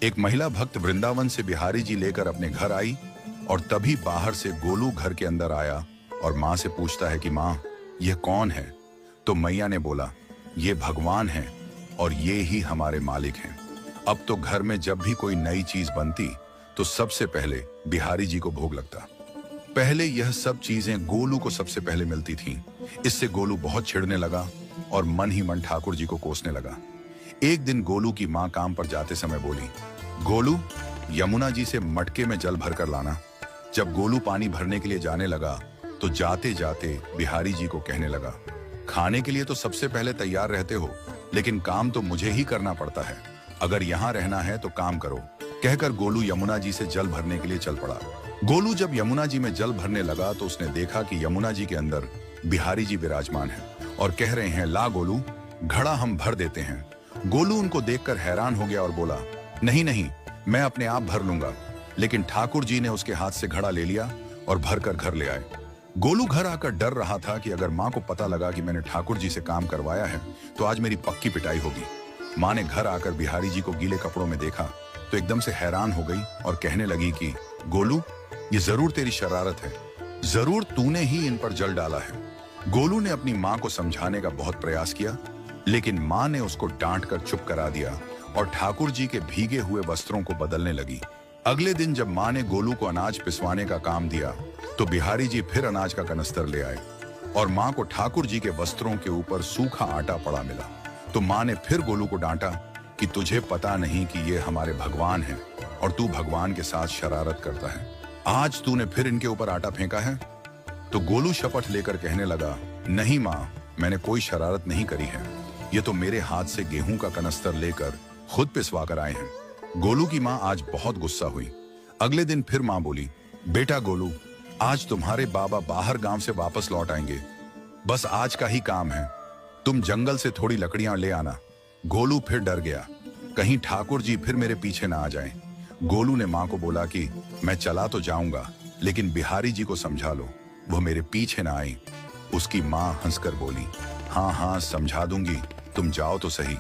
एक महिला भक्त वृंदावन से बिहारी जी लेकर अपने घर आई और तभी बाहर से गोलू घर के अंदर आया और माँ से पूछता है कि माँ, यह कौन है? तो मैया ने बोला, ये भगवान है और ये ही हमारे मालिक हैं। अब तो घर में जब भी कोई नई चीज बनती तो सबसे पहले बिहारी जी को भोग लगता। पहले यह सब चीजें गोलू को सबसे पहले मिलती थीं। इससे गोलू बहुत चिढ़ने लगा और मन ही मन ठाकुर जी को कोसने लगा। एक दिन गोलू की माँ काम पर जाते समय बोली, गोलू, यमुना जी से मटके में जल भर कर लाना। जब गोलू पानी भरने के लिए जाने लगा तो जाते जाते बिहारी जी को कहने लगा, खाने के लिए तो सबसे पहले तैयार रहते हो, लेकिन काम तो मुझे ही करना पड़ता है। अगर यहाँ रहना है तो काम करो। कहकर गोलू यमुना जी से जल भरने के लिए चल पड़ा। गोलू जब यमुना जी में जल भरने लगा तो उसने देखा कि यमुना जी के अंदर बिहारी जी विराजमान हैं और कह रहे हैं, ला गोलू, घड़ा हम भर देते हैं। गोलू उनको देखकर हैरान हो गया और बोला, नहीं नहीं, मैं अपने आप भर लूंगा। लेकिन ठाकुर जी ने उसके हाथ से घड़ा ले लिया और भरकर घर ले आए। गोलू घर आकर डर रहा था कि अगर माँ को पता लगा कि मैंने ठाकुर जी से काम करवाया है तो आज मेरी पक्की पिटाई होगी। माँ ने घर आकर बिहारी जी को गीले कपड़ों में देखा तो एकदम से हैरान हो गई और कहने लगी कि गोलू, ये जरूर तेरी शरारत है, जरूर तूने ही इन पर जल डाला है। गोलू ने अपनी माँ को समझाने का बहुत प्रयास किया, लेकिन माँ ने उसको डांट कर चुप करा दिया और ठाकुर जी के भीगे हुए वस्त्रों को बदलने लगी। अगले दिन जब माँ ने गोलू को अनाज पिसवाने का काम दिया तो बिहारी जी फिर अनाज का कनस्तर ले आए और माँ को ठाकुर जी के वस्त्रों के ऊपर सूखा आटा पड़ा मिला। तो माँ ने फिर गोलू को डांटा कि तुझे पता नहीं कि ये हमारे भगवान हैं और तू भगवान के साथ शरारत करता है। आज तूने फिर इनके ऊपर आटा फेंका है। तो गोलू शपथ लेकर कहने लगा, नहीं माँ, मैंने कोई शरारत नहीं करी है। ये तो मेरे हाथ से गेहूं का कनस्तर लेकर खुद पिसवा कर आए हैं। गोलू की माँ आज बहुत गुस्सा हुई। अगले दिन फिर माँ बोली, बेटा गोलू, आज तुम्हारे बाबा बाहर गांव से वापस लौट आएंगे। बस आज का ही काम है, तुम जंगल से थोड़ी लकड़ियां ले आना। गोलू फिर डर गया, कहीं ठाकुर जी फिर मेरे पीछे ना आ जाएं। गोलू ने माँ को बोला कि मैं चला तो जाऊंगा, लेकिन बिहारी जी को समझा लो, वो मेरे पीछे ना आए। उसकी माँ हंसकर बोली, हाँ हाँ समझा दूंगी, तुम जाओ तो सही।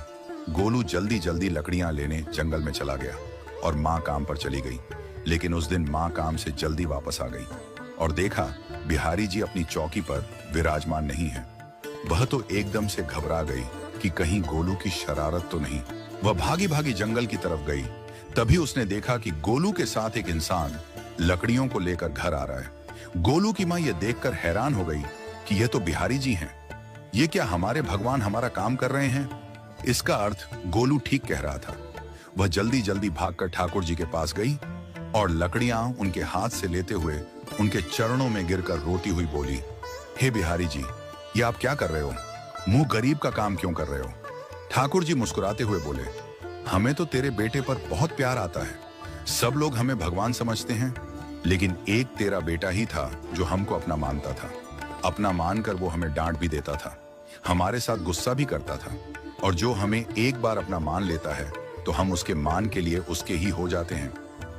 गोलू जल्दी जल्दी लकड़ियां लेने जंगल में चला गया और माँ काम पर चली गई। लेकिन उस दिन माँ काम से जल्दी वापस आ गई और देखा बिहारी जी अपनी चौकी पर विराजमान नहीं है। वह तो एकदम से घबरा गई कि कहीं गोलू की शरारत तो नहीं। वह भागी भागी जंगल की तरफ गई। तभी उसने देखा कि गोलू के साथ एक इंसान लकड़ियों को लेकर घर आ रहा है। गोलू की माँ यह देखकर हैरान हो गई कि यह तो बिहारी जी हैं। ये क्या हमारे भगवान हमारा काम कर रहे हैं? इसका अर्थ गोलू ठीक कह रहा था। वह जल्दी जल्दी भागकर ठाकुर जी के पास गई और लकड़ियां उनके हाथ से लेते हुए उनके चरणों में गिरकर रोती हुई बोली, हे बिहारी जी, ये आप क्या कर रहे हो? मुंह गरीब का काम क्यों कर रहे हो? ठाकुर जी मुस्कुराते हुए बोले, हमें तो तेरे बेटे पर बहुत प्यार आता है। सब लोग हमें भगवान समझते हैं, लेकिन एक तेरा बेटा ही था जो हमको अपना मानता था। अपना मानकर वो हमें डांट भी देता था, हमारे साथ गुस्सा भी करता था, और जो हमें एक बार अपना मान लेता है तो हम उसके मान के लिए उसके ही हो जाते हैं।